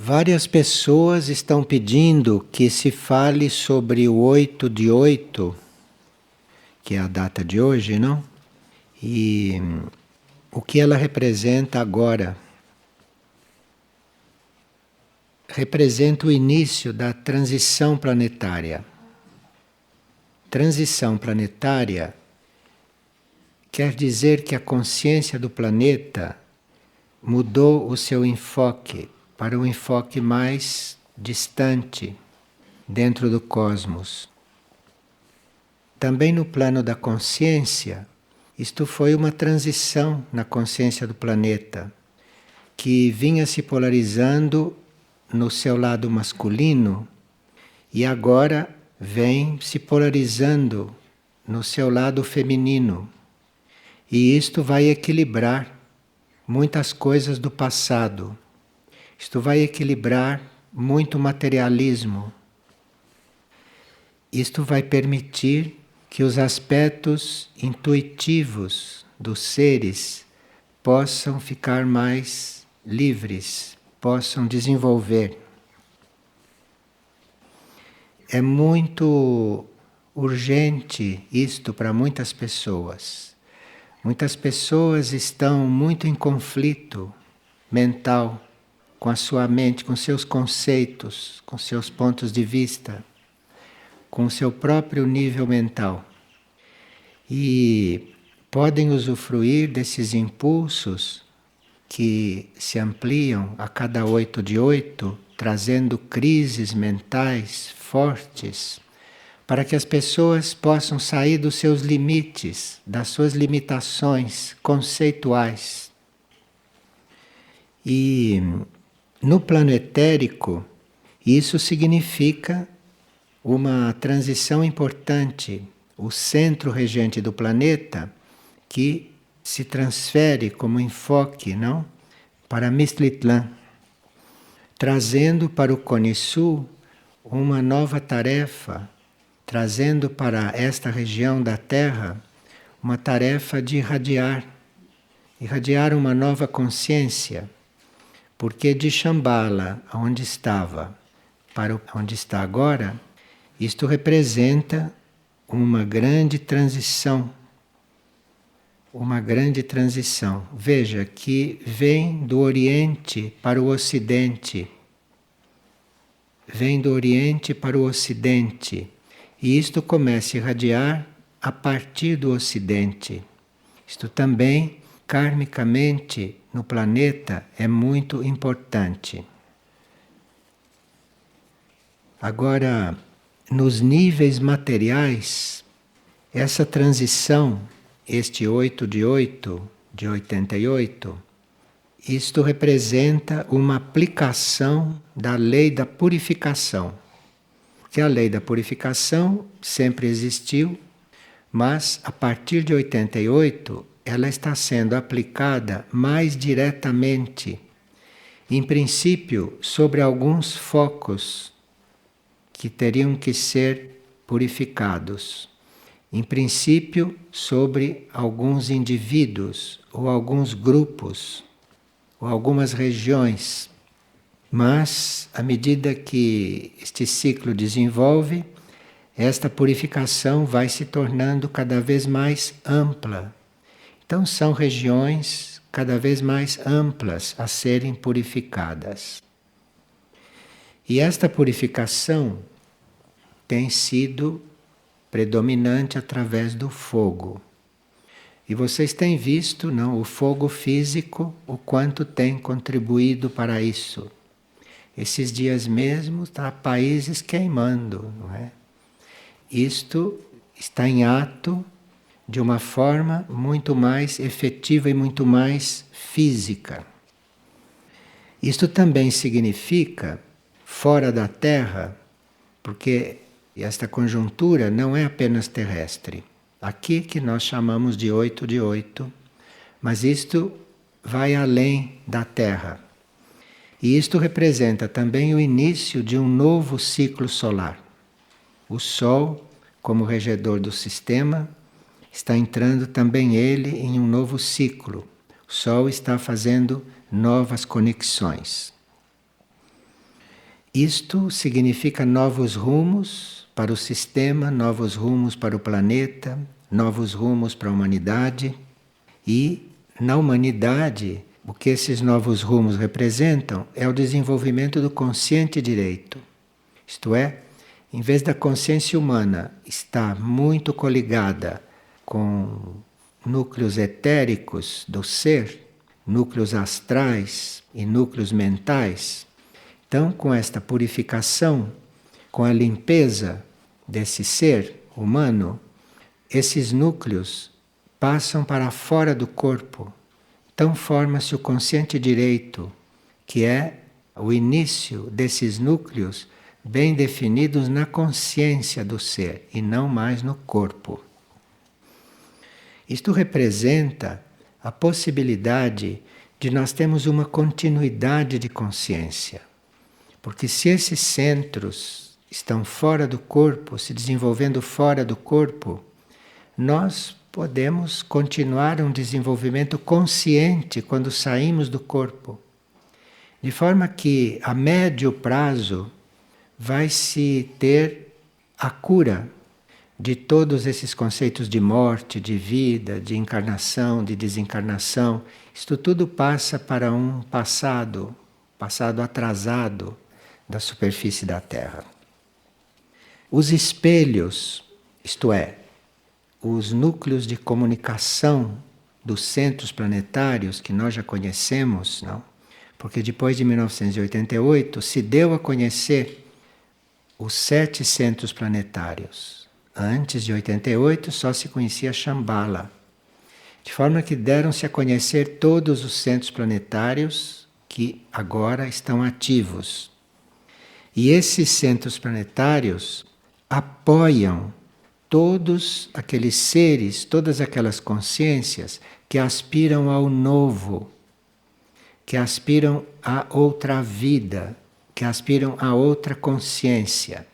Várias pessoas estão pedindo que se fale sobre o 8 de 8, que é a data de hoje, não? E o que ela representa agora. Representa o início da transição planetária. Transição planetária quer dizer que a consciência do planeta mudou o seu enfoque para um enfoque mais distante dentro do cosmos. Também no plano da consciência, isto foi uma transição na consciência do planeta, que vinha se polarizando no seu lado masculino e agora vem se polarizando no seu lado feminino. E isto vai equilibrar muitas coisas do passado. Isto vai equilibrar muito materialismo. Isto vai permitir que os aspectos intuitivos dos seres possam ficar mais livres, possam desenvolver. É muito urgente isto para muitas pessoas. Muitas pessoas estão muito em conflito mental com a sua mente, com seus conceitos, com seus pontos de vista, com o seu próprio nível mental. E podem usufruir desses impulsos que se ampliam a cada 8 de 8, trazendo crises mentais fortes, para que as pessoas possam sair dos seus limites, das suas limitações conceituais. E no plano etérico, isso significa uma transição importante. O centro regente do planeta, que se transfere como enfoque, não? Para Mistlitlã, trazendo para o Cone Sul uma nova tarefa, trazendo para esta região da Terra uma tarefa de irradiar uma nova consciência, porque de Shambhala, onde estava, para onde está agora, isto representa uma grande transição. Uma grande transição. Veja que vem do Oriente para o Ocidente. Vem do Oriente para o Ocidente. E isto começa a irradiar a partir do Ocidente. Isto também, karmicamente, no planeta, é muito importante. Agora, nos níveis materiais, essa transição, este 8 de 8, de 88, isto representa uma aplicação da lei da purificação. Porque a lei da purificação sempre existiu, mas a partir de 88 ela está sendo aplicada mais diretamente, em princípio sobre alguns focos que teriam que ser purificados. Em princípio, sobre alguns indivíduos ou alguns grupos ou algumas regiões. Mas, à medida que este ciclo desenvolve, esta purificação vai se tornando cada vez mais ampla. Então, são regiões cada vez mais amplas a serem purificadas. E esta purificação tem sido predominante através do fogo. E vocês têm visto, não, o fogo físico, o quanto tem contribuído para isso. Esses dias mesmo está países queimando, não é? Isto está em ato de uma forma muito mais efetiva e muito mais física. Isto também significa, fora da Terra, porque esta conjuntura não é apenas terrestre. Aqui que nós chamamos de 8 de 8, mas isto vai além da Terra. E isto representa também o início de um novo ciclo solar. O Sol, como regedor do sistema, está entrando também ele em um novo ciclo. O Sol está fazendo novas conexões. Isto significa novos rumos para o sistema, novos rumos para o planeta, novos rumos para a humanidade. E na humanidade, o que esses novos rumos representam é o desenvolvimento do consciente direito. Isto é, em vez da consciência humana estar muito coligada com núcleos etéricos do ser, núcleos astrais e núcleos mentais, então, com esta purificação, com a limpeza desse ser humano, esses núcleos passam para fora do corpo. Então forma-se o consciente direito, que é o início desses núcleos bem definidos na consciência do ser e não mais no corpo. Isto representa a possibilidade de nós termos uma continuidade de consciência. Porque se esses centros estão fora do corpo, se desenvolvendo fora do corpo, nós podemos continuar um desenvolvimento consciente quando saímos do corpo. De forma que a médio prazo vai-se ter a cura de todos esses conceitos de morte, de vida, de encarnação, de desencarnação. Isto tudo passa para um passado atrasado da superfície da Terra. Os espelhos, isto é, os núcleos de comunicação dos centros planetários que nós já conhecemos, não? Porque depois de 1988 se deu a conhecer os 7 centros planetários. Antes de 88 só se conhecia Shambhala. De forma que deram-se a conhecer todos os centros planetários que agora estão ativos. E esses centros planetários apoiam todos aqueles seres, todas aquelas consciências que aspiram ao novo, que aspiram a outra vida, que aspiram a outra consciência.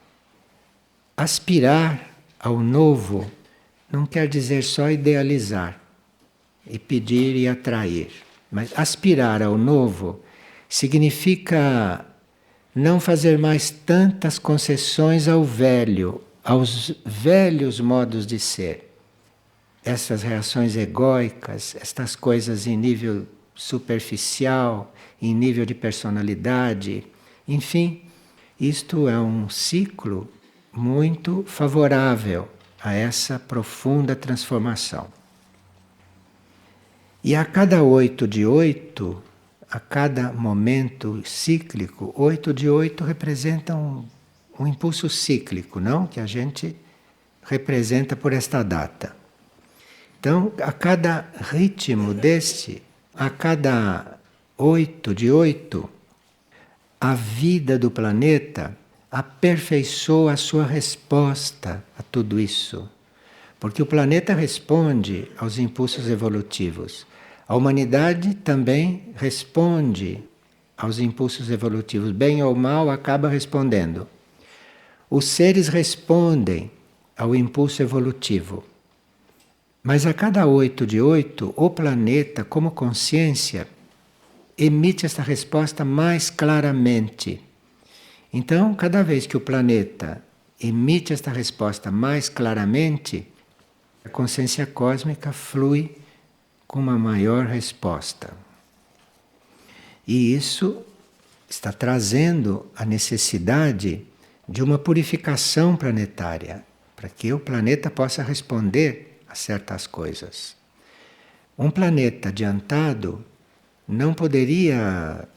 Aspirar ao novo não quer dizer só idealizar e pedir e atrair, mas aspirar ao novo significa não fazer mais tantas concessões ao velho, aos velhos modos de ser. Essas reações egóicas, estas coisas em nível superficial, em nível de personalidade, enfim, isto é um ciclo muito favorável a essa profunda transformação. E a cada 8 de 8, a cada momento cíclico, 8 de 8 representa um impulso cíclico, não? Que a gente representa por esta data. Então, a cada ritmo deste, a cada 8 de 8, a vida do planeta aperfeiçoa a sua resposta a tudo isso. Porque o planeta responde aos impulsos evolutivos. A humanidade também responde aos impulsos evolutivos. Bem ou mal, acaba respondendo. Os seres respondem ao impulso evolutivo. Mas a cada 8 de 8, o planeta, como consciência, emite esta resposta mais claramente. Então, cada vez que o planeta emite esta resposta mais claramente, a consciência cósmica flui com uma maior resposta. E isso está trazendo a necessidade de uma purificação planetária, para que o planeta possa responder a certas coisas. Um planeta adiantado não poderia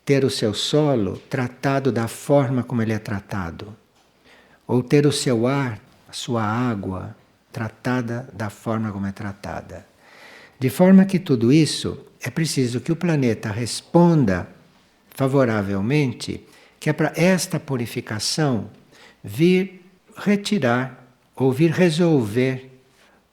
ter o seu solo tratado da forma como ele é tratado, ou ter o seu ar, a sua água, tratada da forma como é tratada. De forma que tudo isso é preciso que o planeta responda favoravelmente, que é para esta purificação vir retirar, ou vir resolver,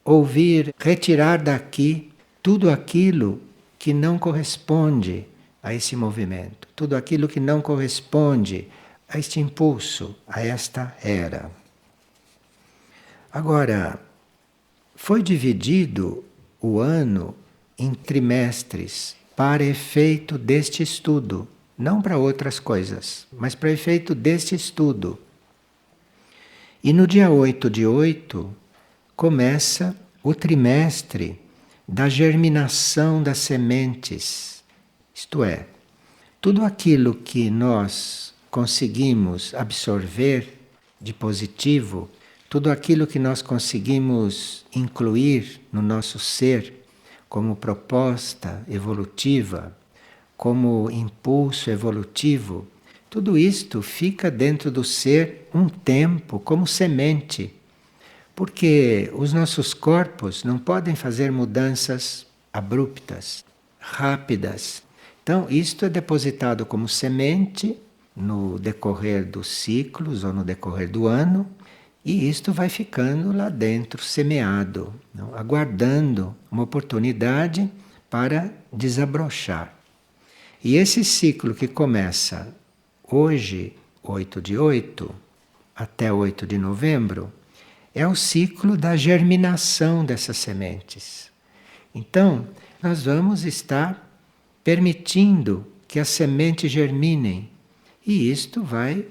ou vir retirar daqui tudo aquilo que não corresponde a esse movimento, tudo aquilo que não corresponde a este impulso, a esta era. Agora, foi dividido o ano em trimestres para efeito deste estudo. não para outras coisas, mas para efeito deste estudo. E no dia 8/8 começa o trimestre da germinação das sementes. Isto é, tudo aquilo que nós conseguimos absorver de positivo, tudo aquilo que nós conseguimos incluir no nosso ser como proposta evolutiva, como impulso evolutivo, tudo isto fica dentro do ser um tempo como semente. Porque os nossos corpos não podem fazer mudanças abruptas, rápidas. Então, isto é depositado como semente no decorrer dos ciclos ou no decorrer do ano, e isto vai ficando lá dentro, semeado, não? Aguardando uma oportunidade para desabrochar. E esse ciclo que começa hoje, 8/8, até 8 de novembro, é o ciclo da germinação dessas sementes. Então, nós vamos estar permitindo que as sementes germinem. E isto vai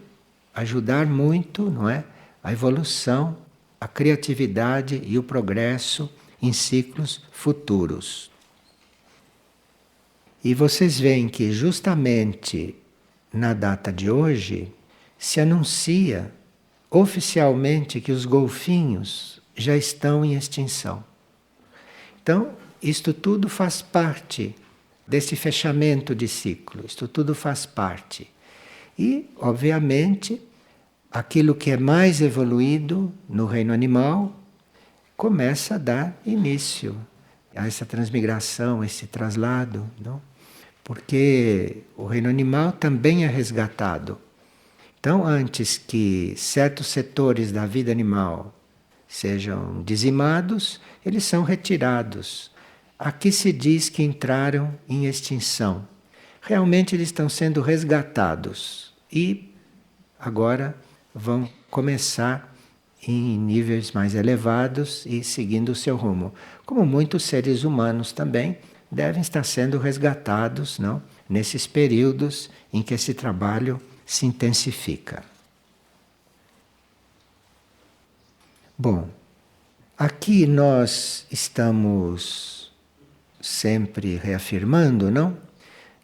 ajudar muito, não é? A evolução, a criatividade e o progresso em ciclos futuros. E vocês veem que justamente na data de hoje se anuncia oficialmente que os golfinhos já estão em extinção. Então, isto tudo faz parte desse fechamento de ciclo, isto tudo faz parte. E, obviamente, aquilo que é mais evoluído no reino animal começa a dar início a essa transmigração, esse traslado, não? Porque o reino animal também é resgatado. Então, antes que certos setores da vida animal sejam dizimados, eles são retirados. Aqui se diz que entraram em extinção. Realmente eles estão sendo resgatados e agora vão começar em níveis mais elevados e seguindo o seu rumo. Como muitos seres humanos também devem estar sendo resgatados, não? Nesses períodos em que esse trabalho se intensifica. Bom, aqui nós estamos sempre reafirmando, não?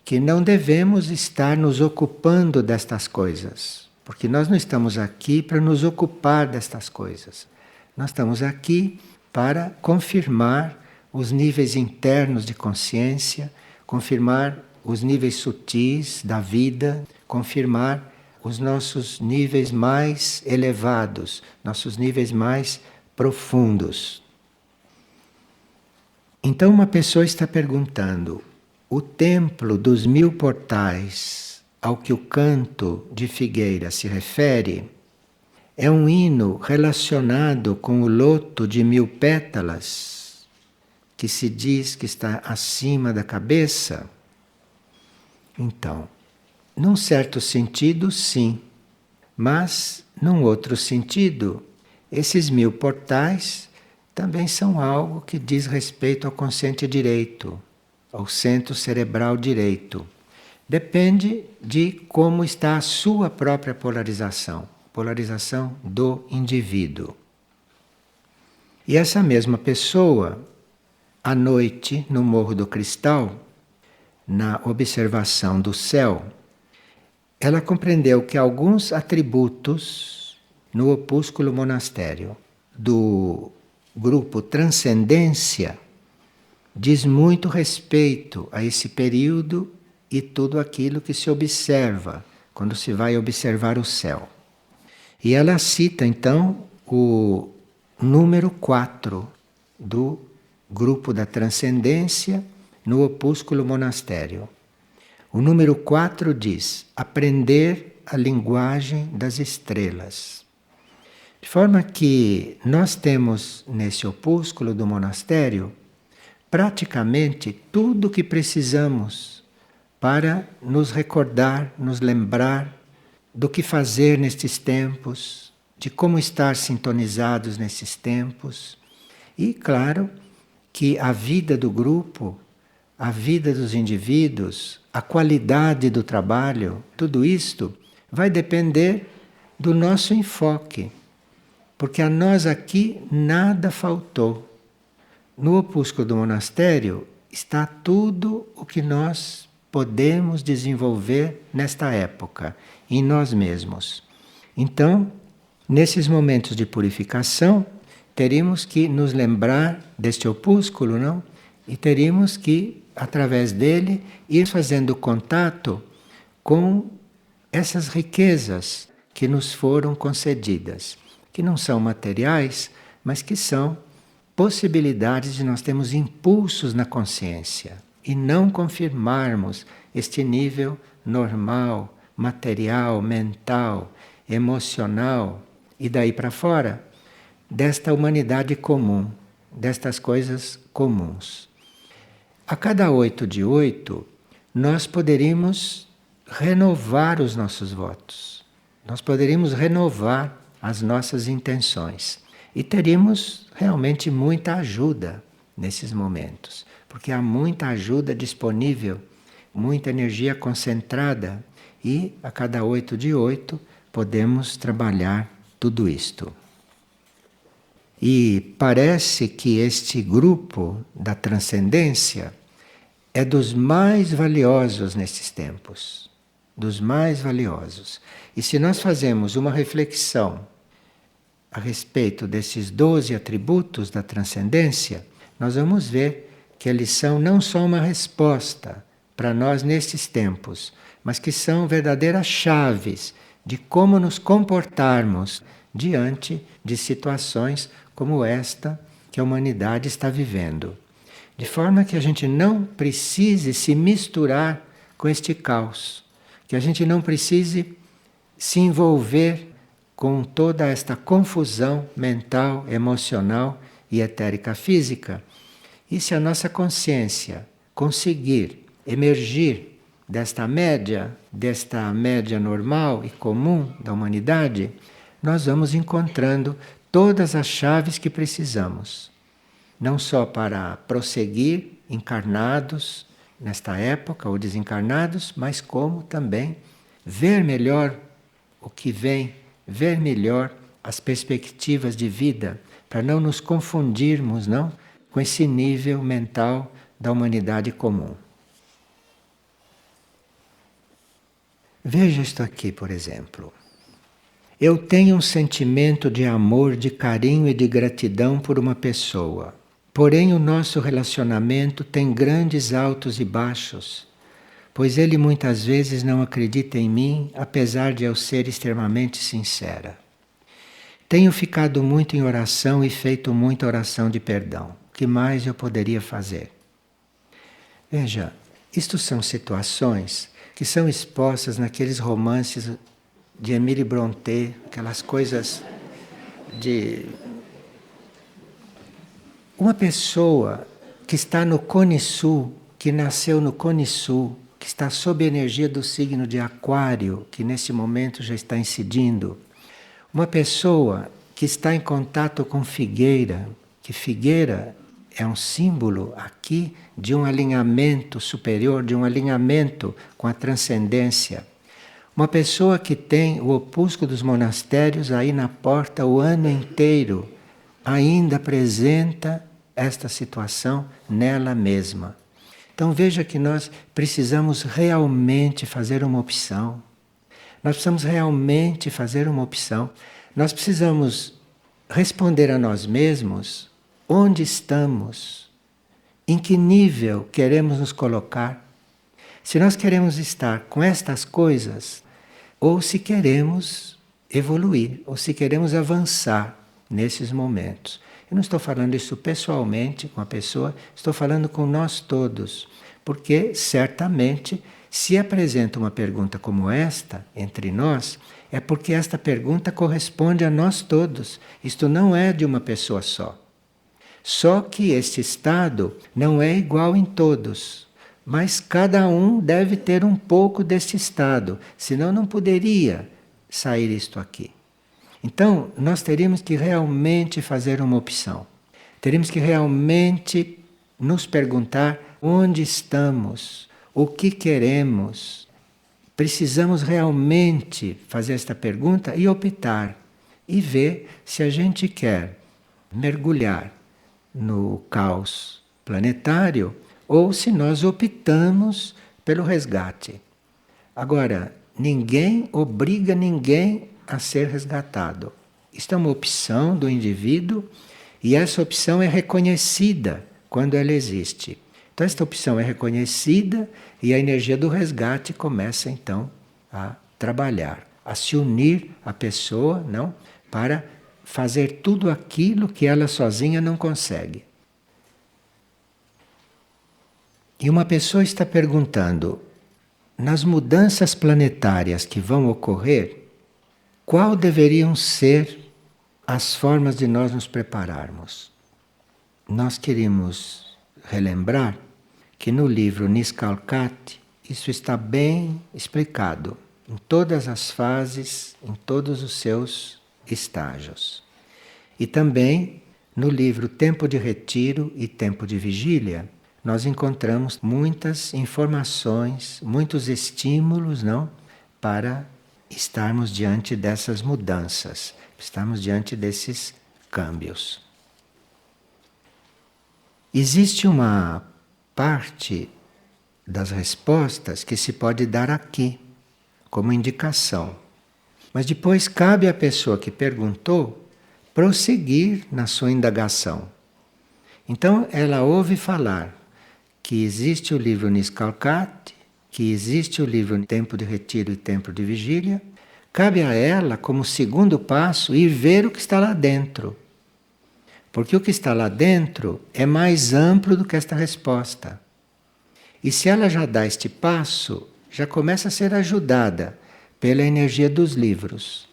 Que não devemos estar nos ocupando destas coisas, porque nós não estamos aqui para nos ocupar destas coisas. Nós estamos aqui para confirmar os níveis internos de consciência, confirmar os níveis sutis da vida, confirmar os nossos níveis mais elevados, nossos níveis mais profundos. Então, uma pessoa está perguntando: o templo dos 1000 portais ao que o canto de Figueira se refere é um hino relacionado com o loto de 1000 pétalas, que se diz que está acima da cabeça? Então, num certo sentido, sim. Mas, num outro sentido, esses 1000 portais também são algo que diz respeito ao consciente direito, ao centro cerebral direito. Depende de como está a sua própria polarização do indivíduo. E essa mesma pessoa, à noite, no Morro do Cristal, na observação do céu, ela compreendeu que alguns atributos no opúsculo monastério do grupo Transcendência diz muito respeito a esse período e tudo aquilo que se observa quando se vai observar o céu. E ela cita então o número 4 do grupo da Transcendência no opúsculo monastério. O número 4 diz: aprender a linguagem das estrelas. De forma que nós temos nesse opúsculo do monastério praticamente tudo o que precisamos para nos recordar, nos lembrar do que fazer nestes tempos, de como estar sintonizados nesses tempos. E claro que a vida do grupo a vida dos indivíduos, a qualidade do trabalho, tudo isto vai depender do nosso enfoque. Porque a nós aqui nada faltou. No opúsculo do monastério está tudo o que nós podemos desenvolver nesta época, em nós mesmos. Então, nesses momentos de purificação, teríamos que nos lembrar deste opúsculo, não? E teríamos que, através dele, ir fazendo contato com essas riquezas que nos foram concedidas, que não são materiais, mas que são possibilidades de nós termos impulsos na consciência e não confirmarmos este nível normal, material, mental, emocional e daí para fora desta humanidade comum, destas coisas comuns. A cada 8 de 8, nós poderíamos renovar os nossos votos. Nós poderíamos renovar as nossas intenções. E teríamos realmente muita ajuda nesses momentos, porque há muita ajuda disponível, muita energia concentrada, e a cada 8 de 8 podemos trabalhar tudo isto. E parece que este grupo da transcendência é dos mais valiosos nesses tempos, dos mais valiosos. E se nós fazemos uma reflexão a respeito desses 12 atributos da transcendência, nós vamos ver que eles são não só uma resposta para nós nestes tempos, mas que são verdadeiras chaves de como nos comportarmos diante de situações como esta que a humanidade está vivendo. De forma que a gente não precise se misturar com este caos, que a gente não precise se envolver com toda esta confusão mental, emocional e etérica física. E se a nossa consciência conseguir emergir desta média normal e comum da humanidade, nós vamos encontrando todas as chaves que precisamos. Não só para prosseguir encarnados nesta época ou desencarnados, mas como também ver melhor o que vem, ver melhor as perspectivas de vida, para não nos confundirmos, não, com esse nível mental da humanidade comum. Veja isto aqui, por exemplo. Eu tenho um sentimento de amor, de carinho e de gratidão por uma pessoa. Porém, o nosso relacionamento tem grandes altos e baixos, pois ele muitas vezes não acredita em mim, apesar de eu ser extremamente sincera. Tenho ficado muito em oração e feito muita oração de perdão. O que mais eu poderia fazer? Veja, isto são situações que são expostas naqueles romances de Émile Brontë, aquelas coisas de uma pessoa que está no Cone Sul, que nasceu no Cone Sul, que está sob a energia do signo de Aquário, que nesse momento já está incidindo. Uma pessoa que está em contato com figueira, que figueira é um símbolo aqui de um alinhamento superior, de um alinhamento com a transcendência. Uma pessoa que tem o opúsculo dos monastérios aí na porta o ano inteiro, ainda apresenta esta situação nela mesma. Então veja que nós precisamos realmente fazer uma opção. Nós precisamos realmente fazer uma opção. Nós precisamos responder a nós mesmos onde estamos, em que nível queremos nos colocar. Se nós queremos estar com estas coisas, ou se queremos evoluir, ou se queremos avançar nesses momentos. Eu não estou falando isso pessoalmente com a pessoa, estou falando com nós todos, porque certamente se apresenta uma pergunta como esta entre nós, é porque esta pergunta corresponde a nós todos. Isto não é de uma pessoa só. Só que este estado não é igual em todos, mas cada um deve ter um pouco deste estado, senão não poderia sair isto aqui. Então, nós teríamos que realmente fazer uma opção. Teríamos que realmente nos perguntar onde estamos, o que queremos. Precisamos realmente fazer esta pergunta e optar e ver se a gente quer mergulhar no caos planetário ou se nós optamos pelo resgate. Agora, ninguém obriga ninguém a ser resgatado. Isto é uma opção do indivíduo e essa opção é reconhecida quando ela existe. Então, esta opção é reconhecida e a energia do resgate começa então a trabalhar, a se unir à pessoa, não, para fazer tudo aquilo que ela sozinha não consegue. E uma pessoa está perguntando, nas mudanças planetárias que vão ocorrer, qual deveriam ser as formas de nós nos prepararmos? Nós queremos relembrar que no livro Niskalkati isso está bem explicado, em todas as fases, em todos os seus estágios. E também no livro Tempo de Retiro e Tempo de Vigília, nós encontramos muitas informações, muitos estímulos, não, para estarmos diante dessas mudanças, estarmos diante desses câmbios. Existe uma parte das respostas que se pode dar aqui, como indicação. Mas depois cabe à pessoa que perguntou prosseguir na sua indagação. Então ela ouve falar que existe o livro Niskalkati, que existe o livro Tempo de Retiro e Tempo de Vigília. Cabe a ela, como segundo passo, ir ver o que está lá dentro. Porque o que está lá dentro é mais amplo do que esta resposta. E se ela já dá este passo, já começa a ser ajudada pela energia dos livros.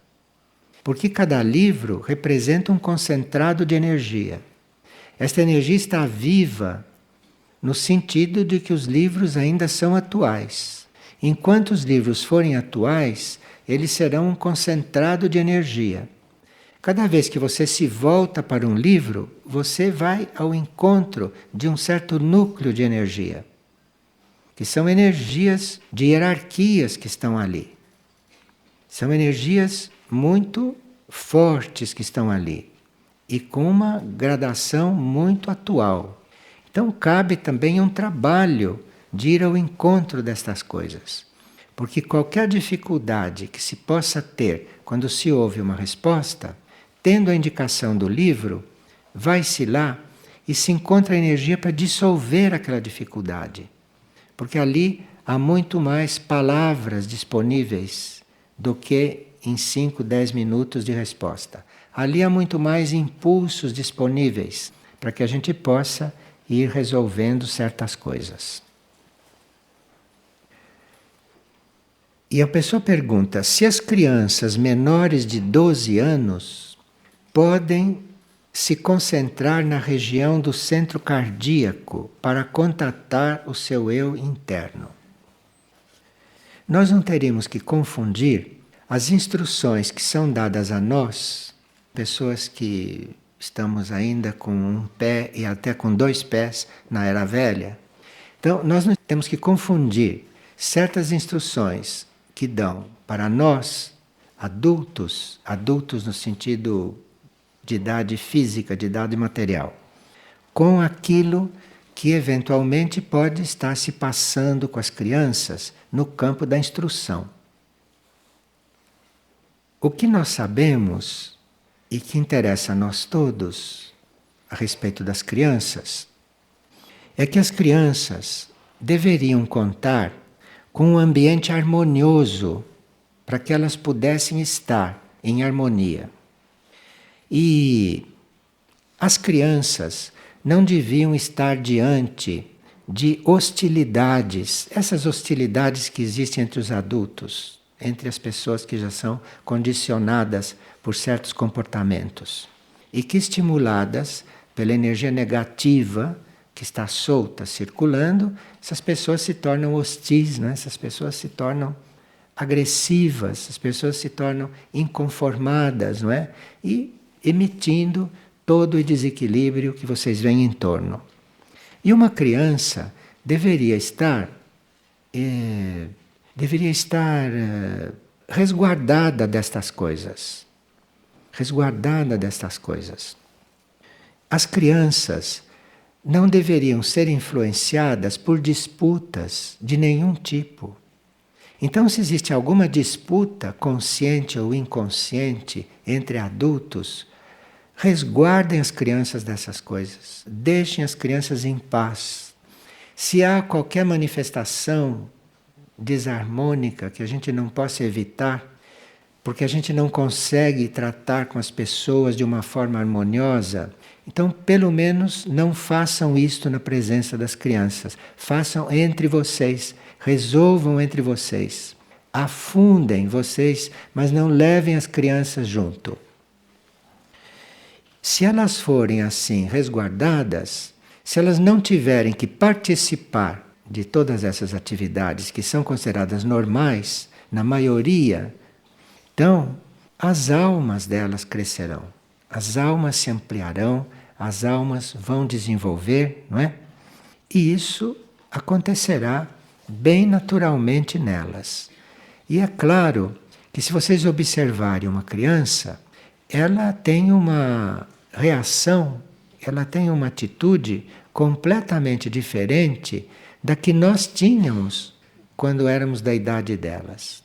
Porque cada livro representa um concentrado de energia. Esta energia está viva no sentido de que os livros ainda são atuais. Enquanto os livros forem atuais, eles serão um concentrado de energia. Cada vez que você se volta para um livro, você vai ao encontro de um certo núcleo de energia, que são energias de hierarquias que estão ali. São energias muito fortes que estão ali e com uma gradação muito atual. Então cabe também um trabalho de ir ao encontro destas coisas. Porque qualquer dificuldade que se possa ter quando se ouve uma resposta, tendo a indicação do livro, vai-se lá e se encontra a energia para dissolver aquela dificuldade. Porque ali há muito mais palavras disponíveis do que em 5, 10 minutos de resposta. Ali há muito mais impulsos disponíveis para que a gente possa ir resolvendo certas coisas. E a pessoa pergunta se as crianças menores de 12 anos podem se concentrar na região do centro cardíaco para contatar o seu eu interno. Nós não teríamos que confundir as instruções que são dadas a nós, pessoas que estamos ainda com um pé e até com 2 pés na era velha. Então, nós não temos que confundir certas instruções que dão para nós, adultos no sentido de idade física, de idade material, com aquilo que eventualmente pode estar se passando com as crianças no campo da instrução. O que nós sabemos e que interessa a nós todos a respeito das crianças é que as crianças deveriam contar com um ambiente harmonioso para que elas pudessem estar em harmonia. E as crianças não deviam estar diante de hostilidades, essas hostilidades que existem entre os adultos, entre as pessoas que já são condicionadas por certos comportamentos e que, estimuladas pela energia negativa que está solta, circulando, essas pessoas se tornam hostis, né? Essas pessoas se tornam agressivas, as pessoas se tornam inconformadas, não é? E emitindo todo o desequilíbrio que vocês veem em torno. E uma criança deveria estar, eh, resguardada destas coisas. Resguardada destas coisas. As crianças não deveriam ser influenciadas por disputas de nenhum tipo. Então, se existe alguma disputa, consciente ou inconsciente, entre adultos, resguardem as crianças dessas coisas. Deixem as crianças em paz. Se há qualquer manifestação desarmônica que a gente não possa evitar, porque a gente não consegue tratar com as pessoas de uma forma harmoniosa, então pelo menos não façam isto na presença das crianças. Façam entre vocês, resolvam entre vocês. Afundem vocês, mas não levem as crianças junto. Se elas forem assim resguardadas, se elas não tiverem que participar de todas essas atividades que são consideradas normais, na maioria, então as almas delas crescerão, as almas se ampliarão, as almas vão desenvolver, não é? E isso acontecerá bem naturalmente nelas. E é claro que se vocês observarem uma criança, ela tem uma reação, ela tem uma atitude completamente diferente da que nós tínhamos quando éramos da idade delas.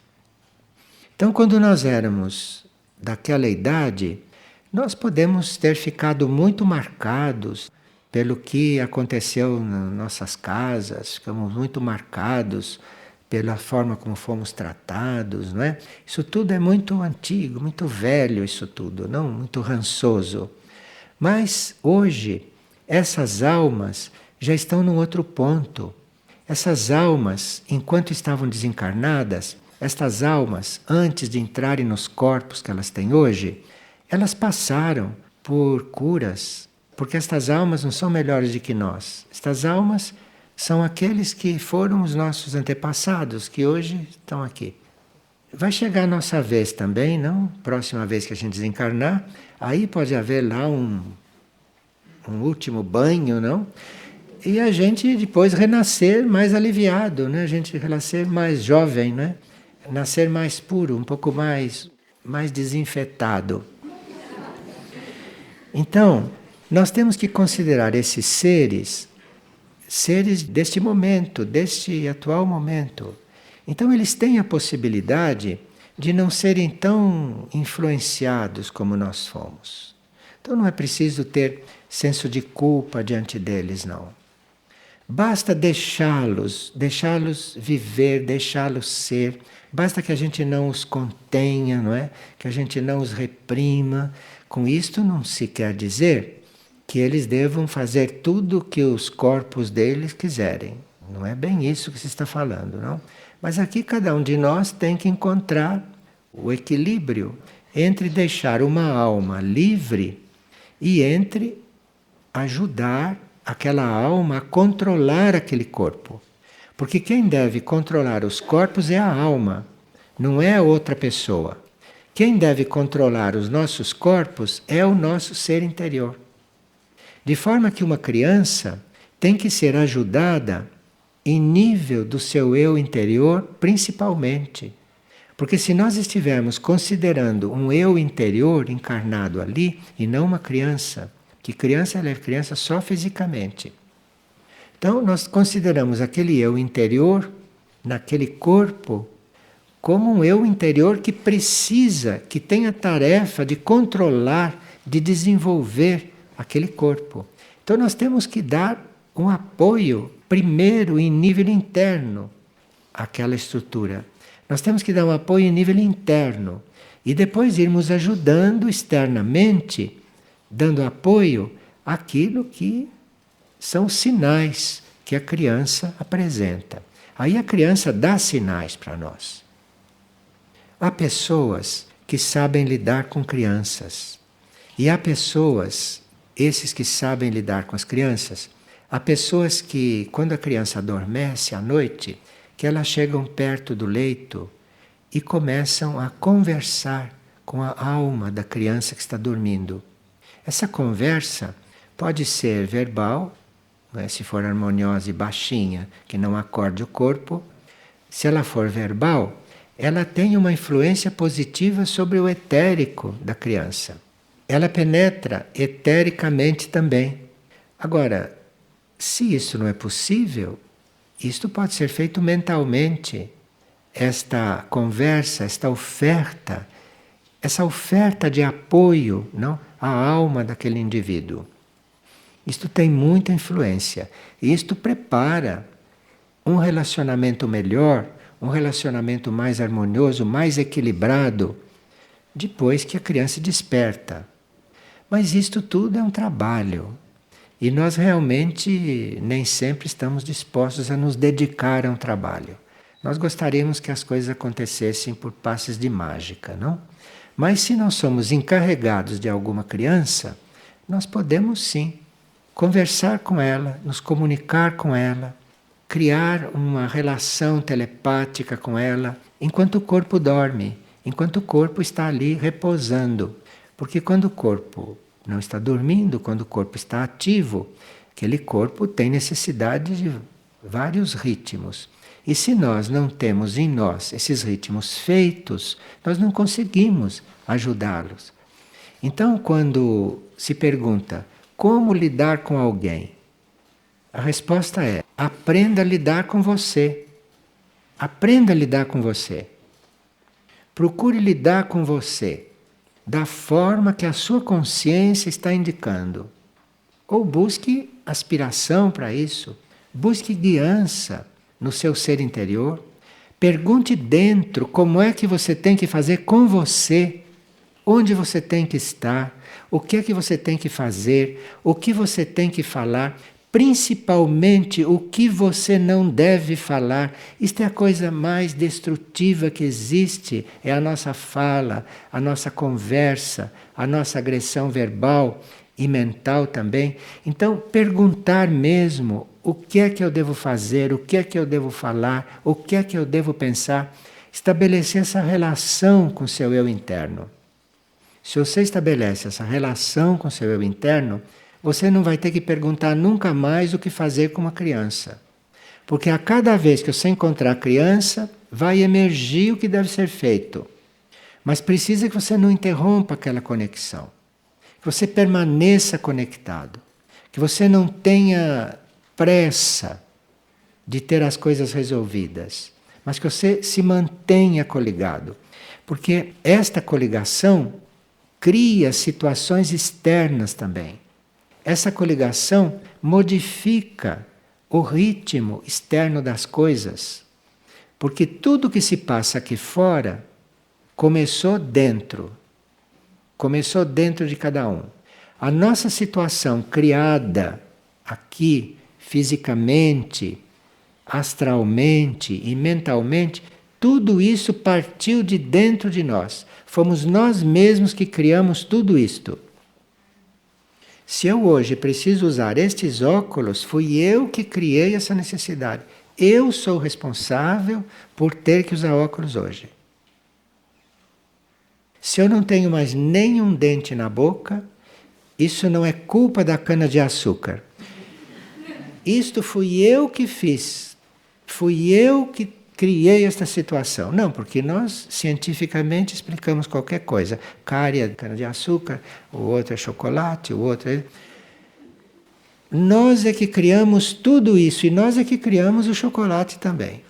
Então, quando nós éramos daquela idade, nós podemos ter ficado muito marcados pelo que aconteceu nas nossas casas, ficamos muito marcados pela forma como fomos tratados, não é? Isso tudo é muito antigo, muito velho, isso tudo, não? Muito rançoso. Mas hoje, essas almas já estão num outro ponto. Essas almas, enquanto estavam desencarnadas, estas almas, antes de entrarem nos corpos que elas têm hoje, elas passaram por curas, porque estas almas não são melhores do que nós. Estas almas são aqueles que foram os nossos antepassados, que hoje estão aqui. Vai chegar a nossa vez também, não? Próxima vez que a gente desencarnar, aí pode haver lá um último banho, não? E a gente depois renascer mais aliviado, né? A gente renascer mais jovem, né? Nascer mais puro, um pouco mais desinfetado. Então, nós temos que considerar esses seres deste momento, deste atual momento. Então, eles têm a possibilidade de não serem tão influenciados como nós fomos. Então, não é preciso ter senso de culpa diante deles, não. Basta deixá-los viver, deixá-los ser. Basta que a gente não os contenha, não é? Que a gente não os reprima. Com isto não se quer dizer que eles devam fazer tudo o que os corpos deles quiserem. Não é bem isso que se está falando, não? Mas aqui cada um de nós tem que encontrar o equilíbrio entre deixar uma alma livre e entre ajudar aquela alma a controlar aquele corpo. Porque quem deve controlar os corpos é a alma, não é a outra pessoa. Quem deve controlar os nossos corpos é o nosso ser interior. De forma que uma criança tem que ser ajudada em nível do seu eu interior, principalmente. Porque se nós estivermos considerando um eu interior encarnado ali, e não uma criança, que criança ela é criança só fisicamente. Então nós consideramos aquele eu interior, naquele corpo, como um eu interior que precisa, que tem a tarefa de controlar, de desenvolver aquele corpo. Então nós temos que dar um apoio, primeiro em nível interno, àquela estrutura. Nós temos que dar um apoio em nível interno e depois irmos ajudando externamente, dando apoio àquilo que são sinais que a criança apresenta. Aí a criança dá sinais para nós. Há pessoas que sabem lidar com crianças. E há pessoas, esses que sabem lidar com as crianças, há pessoas que, quando a criança adormece à noite, que elas chegam perto do leito e começam a conversar com a alma da criança que está dormindo. Essa conversa pode ser verbal, não é? Se for harmoniosa e baixinha, que não acorde o corpo. Se ela for verbal, ela tem uma influência positiva sobre o etérico da criança. Ela penetra etericamente também. Agora, se isso não é possível, isto pode ser feito mentalmente. Esta conversa, esta oferta, essa oferta de apoio, não, à alma daquele indivíduo. Isto tem muita influência. E isto prepara um relacionamento melhor, um relacionamento mais harmonioso, mais equilibrado, depois que a criança desperta. Mas isto tudo é um trabalho. E nós realmente nem sempre estamos dispostos a nos dedicar a um trabalho. Nós gostaríamos que as coisas acontecessem por passes de mágica, não? Mas se nós somos encarregados de alguma criança, nós podemos sim conversar com ela, nos comunicar com ela, criar uma relação telepática com ela, enquanto o corpo dorme, enquanto o corpo está ali repousando. Porque quando o corpo não está dormindo, quando o corpo está ativo, aquele corpo tem necessidade de vários ritmos. E se nós não temos em nós esses ritmos feitos, nós não conseguimos ajudá-los. Então, quando se pergunta como lidar com alguém, a resposta é: aprenda a lidar com você. Aprenda a lidar com você. Procure lidar com você da forma que a sua consciência está indicando. Ou busque aspiração para isso. Busque guiança no seu ser interior. Pergunte dentro como é que você tem que fazer com você. Onde você tem que estar. O que é que você tem que fazer. O que você tem que falar. Principalmente o que você não deve falar. Isto é a coisa mais destrutiva que existe. É a nossa fala, a nossa conversa, a nossa agressão verbal e mental também. Então, perguntar mesmo o que é que eu devo fazer, o que é que eu devo falar, o que é que eu devo pensar. Estabelecer essa relação com o seu eu interno. Se você estabelece essa relação com o seu eu interno, você não vai ter que perguntar nunca mais o que fazer com uma criança. Porque a cada vez que você encontrar a criança, vai emergir o que deve ser feito. Mas precisa que você não interrompa aquela conexão. Que você permaneça conectado. Que você não tenha pressa de ter as coisas resolvidas. Mas que você se mantenha coligado. Porque esta coligação cria situações externas também. Essa coligação modifica o ritmo externo das coisas. Porque tudo que se passa aqui fora começou dentro. Começou dentro de cada um. A nossa situação criada aqui, fisicamente, astralmente e mentalmente, tudo isso partiu de dentro de nós. Fomos nós mesmos que criamos tudo isto. Se eu hoje preciso usar estes óculos, fui eu que criei essa necessidade. Eu sou responsável por ter que usar óculos hoje. Se eu não tenho mais nenhum dente na boca, isso não é culpa da cana-de-açúcar. Isto fui eu que fiz. Fui eu que criei esta situação. Não, porque nós cientificamente explicamos qualquer coisa. Cárie é cana-de-açúcar, o outro é chocolate, o outro é... Nós é que criamos tudo isso e nós é que criamos o chocolate também.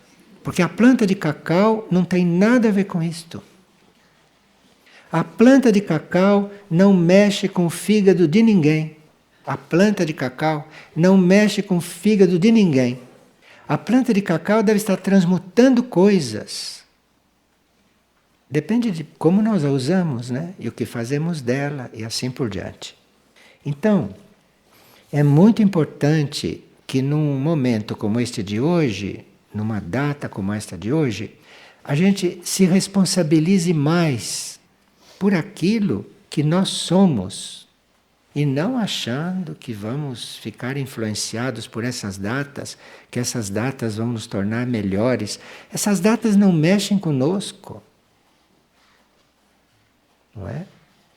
Porque a planta de cacau não tem nada a ver com isto. A planta de cacau não mexe com o fígado de ninguém. A planta de cacau não mexe com o fígado de ninguém. A planta de cacau deve estar transmutando coisas. Depende de como nós a usamos, né? E o que fazemos dela e assim por diante. Então, é muito importante que num momento como este de hoje, numa data como esta de hoje, a gente se responsabilize mais por aquilo que nós somos. E não achando que vamos ficar influenciados por essas datas, que essas datas vão nos tornar melhores. Essas datas não mexem conosco. Não é?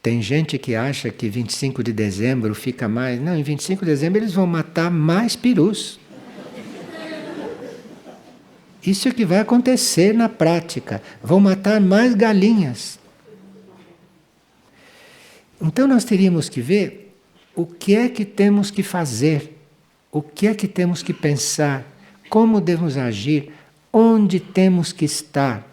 Tem gente que acha que 25 de dezembro fica mais. Não, em 25 de dezembro eles vão matar mais perus. Isso é que vai acontecer na prática. Vão matar mais galinhas. Então nós teríamos que ver o que é que temos que fazer, o que é que temos que pensar, como devemos agir, onde temos que estar.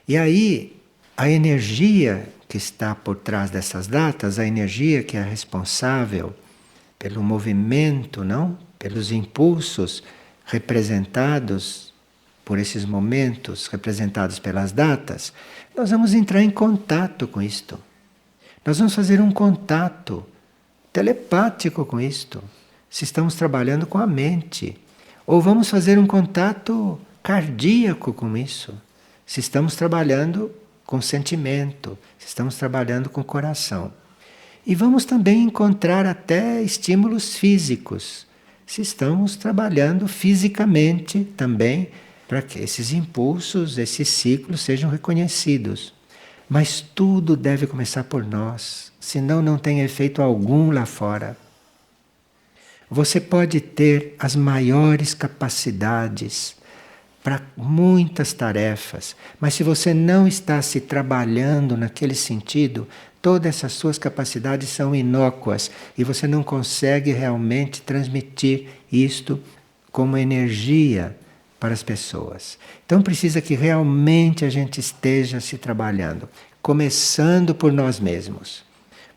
E aí, a energia que está por trás dessas datas, a energia que é responsável pelo movimento, não? Pelos impulsos representados por esses momentos, representados pelas datas, nós vamos entrar em contato com isto. Nós vamos fazer um contato telepático com isto, se estamos trabalhando com a mente. Ou vamos fazer um contato cardíaco com isso, se estamos trabalhando com sentimento, se estamos trabalhando com o coração. E vamos também encontrar até estímulos físicos, se estamos trabalhando fisicamente também, para que esses impulsos, esses ciclos sejam reconhecidos. Mas tudo deve começar por nós, senão não tem efeito algum lá fora. Você pode ter as maiores capacidades para muitas tarefas, mas se você não está se trabalhando naquele sentido, todas essas suas capacidades são inócuas e você não consegue realmente transmitir isto como energia para as pessoas. Então precisa que realmente a gente esteja se trabalhando, começando por nós mesmos.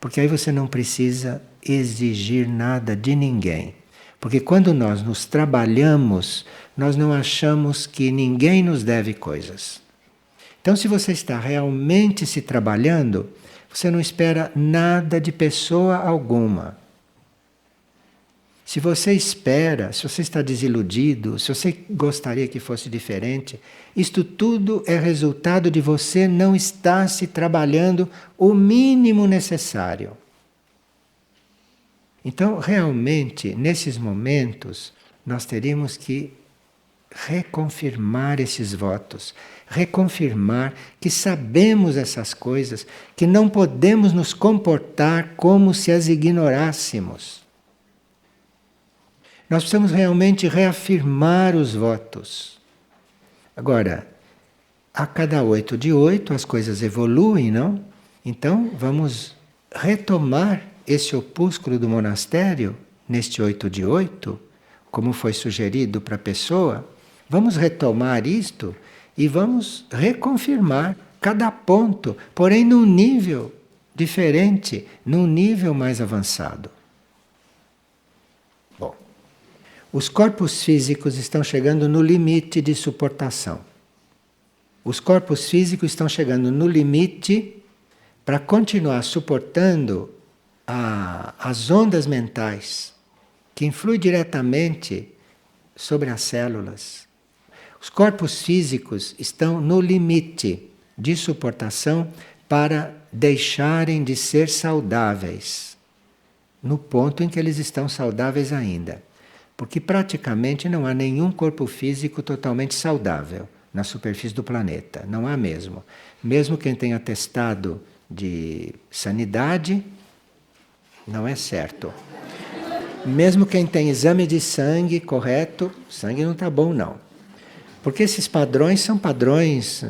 Porque aí você não precisa exigir nada de ninguém. Porque quando nós nos trabalhamos, nós não achamos que ninguém nos deve coisas. Então, se você está realmente se trabalhando, você não espera nada de pessoa alguma. Se você espera, se você está desiludido, se você gostaria que fosse diferente, isto tudo é resultado de você não estar se trabalhando o mínimo necessário. Então, realmente, nesses momentos, nós teríamos que reconfirmar esses votos, reconfirmar que sabemos essas coisas, que não podemos nos comportar como se as ignorássemos. Nós precisamos realmente reafirmar os votos. Agora, a cada 8 de 8 as coisas evoluem, não? Então, vamos retomar esse opúsculo do monastério, neste 8 de 8, como foi sugerido para a pessoa. Vamos retomar isto e vamos reconfirmar cada ponto, porém num nível diferente, num nível mais avançado. Bom, os corpos físicos estão chegando no limite de suportação. Os corpos físicos estão chegando no limite para continuar suportando as ondas mentais que influem diretamente sobre as células. Os corpos físicos estão no limite de suportação para deixarem de ser saudáveis, no ponto em que eles estão saudáveis ainda. Porque praticamente não há nenhum corpo físico totalmente saudável na superfície do planeta. Não há mesmo. Mesmo quem tem atestado de sanidade, não é certo. Mesmo quem tem exame de sangue correto, sangue não está bom não. Porque esses padrões são padrões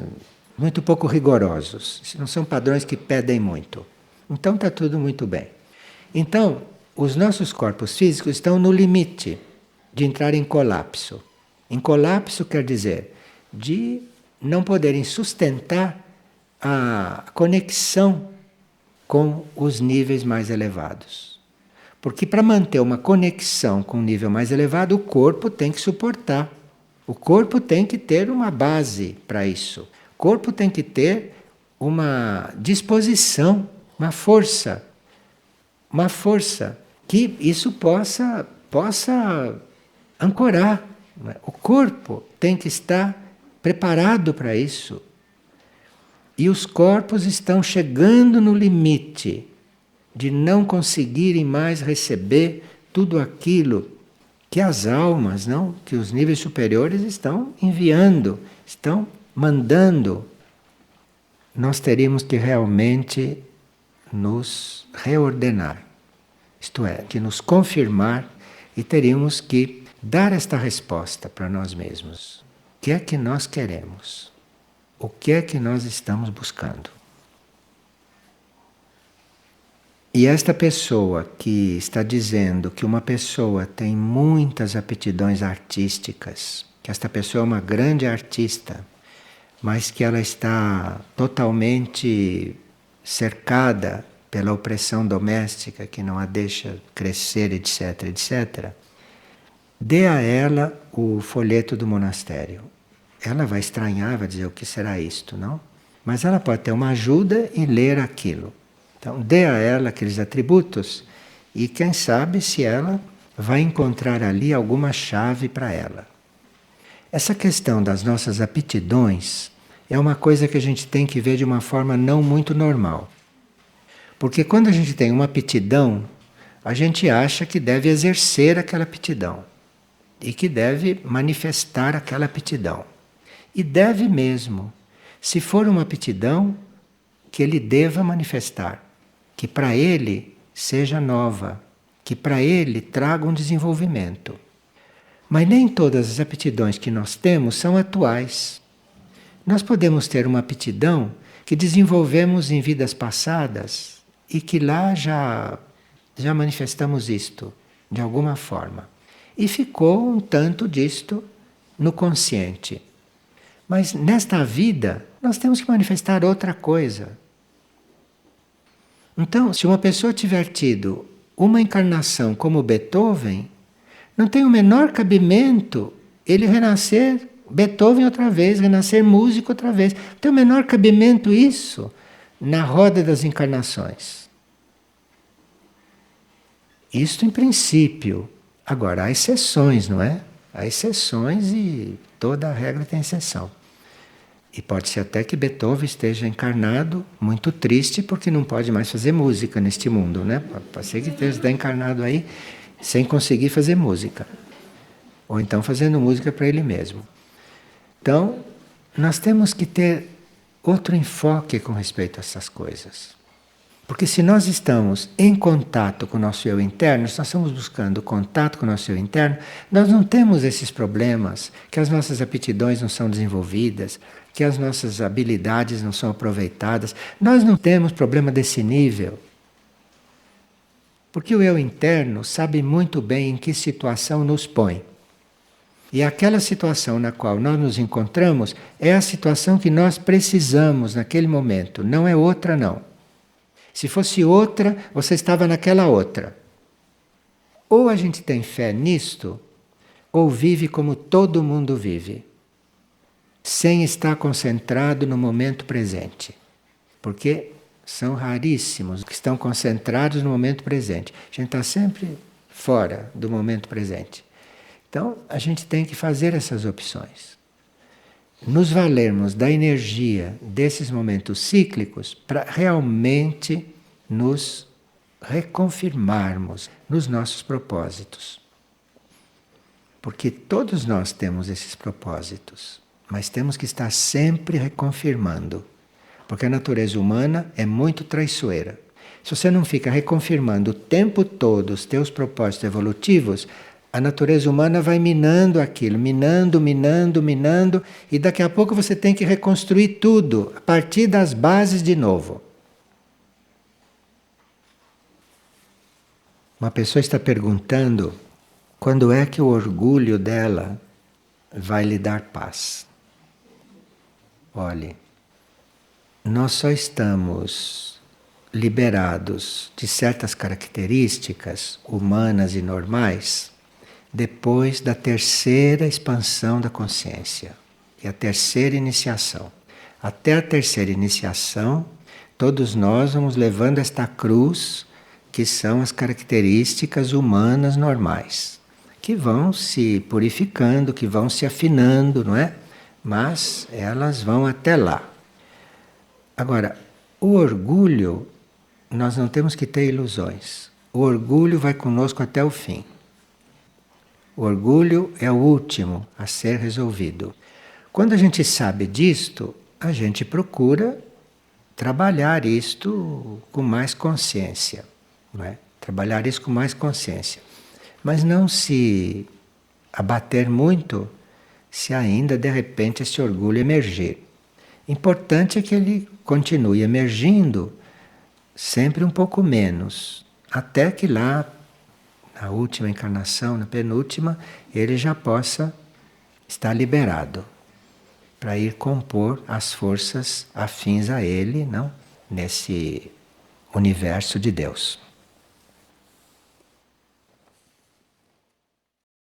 muito pouco rigorosos. Não são padrões que pedem muito. Então está tudo muito bem. Então, os nossos corpos físicos estão no limite de entrar em colapso. Em colapso quer dizer de não poderem sustentar a conexão com os níveis mais elevados. Porque para manter uma conexão com um nível mais elevado, o corpo tem que suportar. O corpo tem que ter uma base para isso. O corpo tem que ter uma disposição, uma força. Uma força que isso possa ancorar. O corpo tem que estar preparado para isso. E os corpos estão chegando no limite de não conseguirem mais receber tudo aquilo que as almas, não, que os níveis superiores estão enviando, estão mandando. nós teríamos que realmente nos reordenar. Isto é, que nos confirmar e teríamos que dar esta resposta para nós mesmos. O que é que nós queremos? O que é que nós estamos buscando? E esta pessoa que está dizendo que uma pessoa tem muitas aptidões artísticas, que esta pessoa é uma grande artista, mas que ela está totalmente cercada pela opressão doméstica que não a deixa crescer, etc, etc, dê a ela o folheto do monastério. Ela vai estranhar, vai dizer o que será isto, não? Mas ela pode ter uma ajuda em ler aquilo. Então, dê a ela aqueles atributos e quem sabe se ela vai encontrar ali alguma chave para ela. Essa questão das nossas aptidões é uma coisa que a gente tem que ver de uma forma não muito normal. Porque quando a gente tem uma aptidão, a gente acha que deve exercer aquela aptidão e que deve manifestar aquela aptidão. E deve mesmo. Se for uma aptidão, que ele deva manifestar, que para ele seja nova, que para ele traga um desenvolvimento. Mas nem todas as aptidões que nós temos são atuais. Nós podemos ter uma aptidão que desenvolvemos em vidas passadas e que lá já manifestamos isto, de alguma forma. E ficou um tanto disto no consciente. Mas nesta vida, nós temos que manifestar outra coisa. Então, se uma pessoa tiver tido uma encarnação como Beethoven, não tem o menor cabimento ele renascer Beethoven outra vez, renascer músico outra vez. Não tem o menor cabimento isso na roda das encarnações. Isto em princípio. Agora, há exceções, não é? Há exceções e toda regra tem exceção. E pode ser até que Beethoven esteja encarnado, muito triste, porque não pode mais fazer música neste mundo, né? Pode ser que esteja encarnado aí sem conseguir fazer música. Ou então fazendo música para ele mesmo. Então, nós temos que ter outro enfoque com respeito a essas coisas. Porque se nós estamos em contato com o nosso eu interno, se nós estamos buscando contato com o nosso eu interno, nós não temos esses problemas, que as nossas aptidões não são desenvolvidas, que as nossas habilidades não são aproveitadas. Nós não temos problema desse nível. Porque o eu interno sabe muito bem em que situação nos põe. E aquela situação na qual nós nos encontramos é a situação que nós precisamos naquele momento, não é outra não. Se fosse outra, você estava naquela outra. Ou a gente tem fé nisto, ou vive como todo mundo vive, sem estar concentrado no momento presente. Porque são raríssimos os que estão concentrados no momento presente. A gente está sempre fora do momento presente. Então, a gente tem que fazer essas opções. Nos valermos da energia desses momentos cíclicos para realmente nos reconfirmarmos nos nossos propósitos. Porque todos nós temos esses propósitos, mas temos que estar sempre reconfirmando. Porque a natureza humana é muito traiçoeira. Se você não fica reconfirmando o tempo todo os teus propósitos evolutivos, a natureza humana vai minando aquilo, minando, e daqui a pouco você tem que reconstruir tudo, a partir das bases de novo. Uma pessoa está perguntando quando é que o orgulho dela vai lhe dar paz. Olhe, nós só estamos liberados de certas características humanas e normais depois da terceira expansão da consciência, que é a terceira iniciação. Até a terceira iniciação, todos nós vamos levando esta cruz, que são as características humanas normais, que vão se purificando, que vão se afinando, não é? Mas elas vão até lá. Agora, o orgulho, nós não temos que ter ilusões. O orgulho vai conosco até o fim. O orgulho é o último a ser resolvido. Quando a gente sabe disto, a gente procura trabalhar isto com mais consciência, não é? Trabalhar isso com mais consciência. Mas não se abater muito se ainda de repente esse orgulho emergir. Importante é que ele continue emergindo, sempre um pouco menos, até que lá, na última encarnação, na penúltima, ele já possa estar liberado para ir compor as forças afins a ele, não? Nesse universo de Deus.